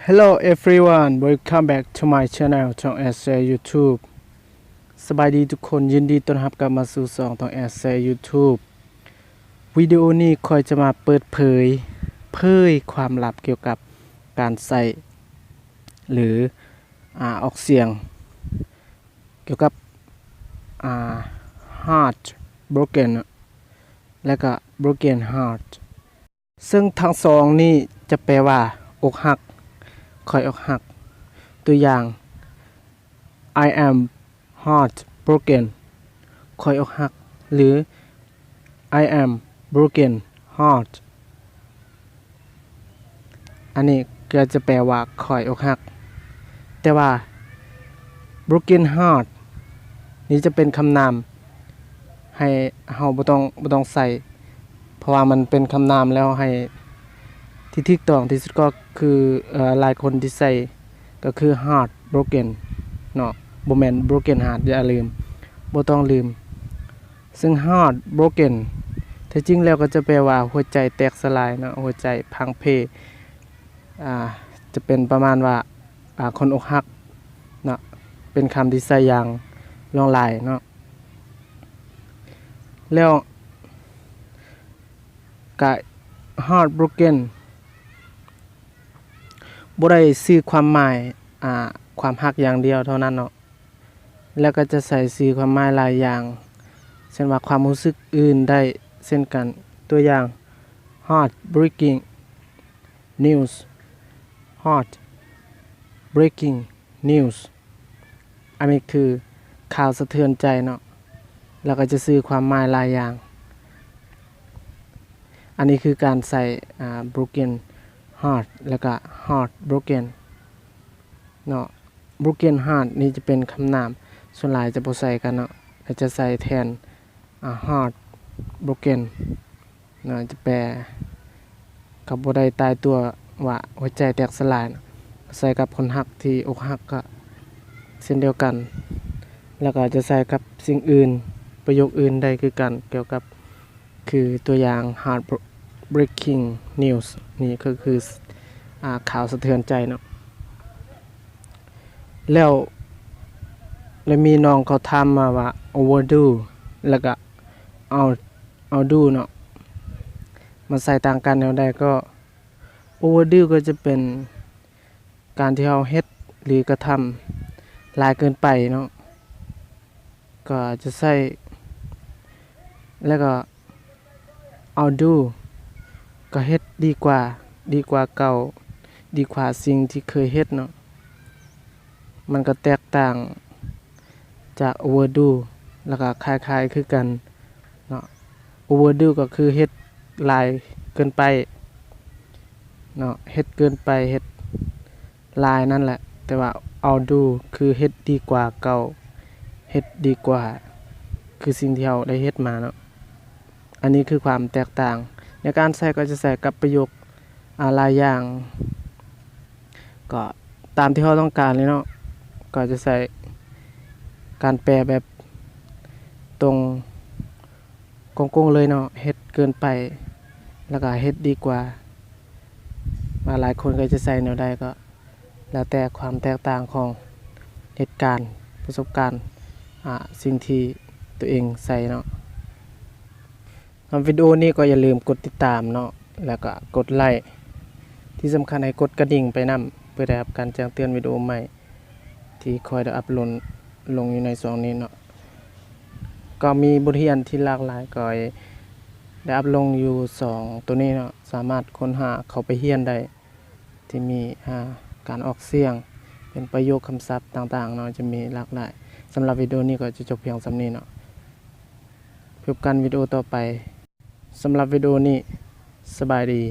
Hello everyone welcome back to my channel ช่อง SJ YouTube สบายดีทุกคนยินดีต้อนรับกลับมาสู่ช่องของ SJ YouTube วิดีโอนี้คอยจะมาเปิดเผยความลับเกี่ยวกับการใส่หรือออกเสียงเกี่ยวกับheart broken และก็ broken heart ซึ่งทั้งสองนี้จะแปลว่าอกหักคอยอกหักตัวอย่าง I am heart broken คอยอกหักหรือ I am broken heart อันนี้ก็จะแปลว่าคอยอกหักแต่ว่า broken heart นี้จะเป็นคำนามให้เฮาบ่ต้องใส่เพราะว่ามันเป็นคำนามแล้วให้ที่ถูกต้องที่สุดก็คือหลายคนที่ใส่ก็คือ heart broken เนาะบ่แม่น broken heart อย่าลืมบ่ต้องลืมซึ่ง heart broken แท้จริงแล้วก็จะแปลว่าหัวใจแตกสลายเนาะหัวใจพังเพจะเป็นประมาณว่าคนอกหักเนาะเป็นคำที่ใส่อย่างลองลายเนาะแล้วก็ heart brokenบ่ได้สื่อความหมายความฮักอย่างเดียวเท่านั้นเนาะแล้วก็จะใส่สื่อความหมายหลายอย่างเช่นว่าความรู้สึกอื่นได้เช่นกันตัวอย่าง heart breaking news heart breaking news อันนี้คือข่าวสะเทือนใจเนาะแล้วก็จะสื่อความหมายหลายอย่างอันนี้คือการใส่broken heart แล้วก็ heart broken เนาะ broken heart นี่จะเป็นคำนามส่วนหลายจะบ่ใส่กันเนาะจะใส่แทนheart broken เนาะจะแปลกับบ่ได้ตายตัวว่าหัวใจแตกสลายนะใส่กับคนฮักที่อกหักก็เช่นเดียวกันแล้วก็จะใส่กับสิ่งอื่นประโยคอื่นได้คือกันเกี่ยวกับคือตัวอย่าง heart breaking news นี่ก็คือข่าวสะเทือนใจเนาะแล้วมีน้องเขาทำมาว่า overdo แล้วก็outdo เนาะมาใส่ต่างกันแนวใดก็ overdo ก็จะเป็นการที่เราเฮ็ดหรือกระทำหลายเกินไปเนาะก็จะใส่แล้วก็ outdo ก็เฮ็ดดีกว่าเก่าดีกว่าสิ่งที่เคยเฮ็ดเนาะมันก็แตกต่างจาก overdo แล้วก็คล้ายๆคือกันเนาะ overdo ก็คือเฮ็ดหลายเกินไปเนาะเฮ็ดเกินไปเฮ็ดหลายนั่นแหละแต่ว่า outdo คือเฮ็ดดีกว่าเก่าเฮ็ดดีกว่าคือสิ่งที่เราได้เฮ็ดมาเนาะอันนี้คือความแตกต่างในการใส่ก็จะใส่กับประโยคหลายอย่างก็ตามที่เราต้องการเลยเนาะก็จะใส่การแปลแบบตรงกงๆเลยเนาะเฮ็ดเกินไปแล้วก็เฮ็ดดีกว่าหลายคนก็จะใส่แนวใดก็แล้วแต่ความแตกต่างของเหตุการณ์ประสบการณ์สิ่งที่ตัวเองใส่เนาะวิดีโอนี้ก็อย่าลืมกดติดตามเนาะแล้วก็กดไลค์ที่สำคัญให้กดกระดิ่งไปนำเพื่อได้รับการแจ้งเตือนวิดีโอใหม่ที่คอยได้อัปโหลดลงอยู่ในช่องนี้เนาะก็มีบทเรียนที่หลากหลายก็ได้อัปลงอยู่2ตัวนี้เนาะสามารถค้นหาเข้าไปเรียนได้ที่มีการออกเสียงเป็นประโยคคำศัพท์ต่างๆเนาะจะมีหลากหลายสำหรับวิดีโอนี้ก็จะจบเพียงส่ำนี้เนาะพบกันวิดีโอต่อไปสำหรับวิดีโอนี้สบายดี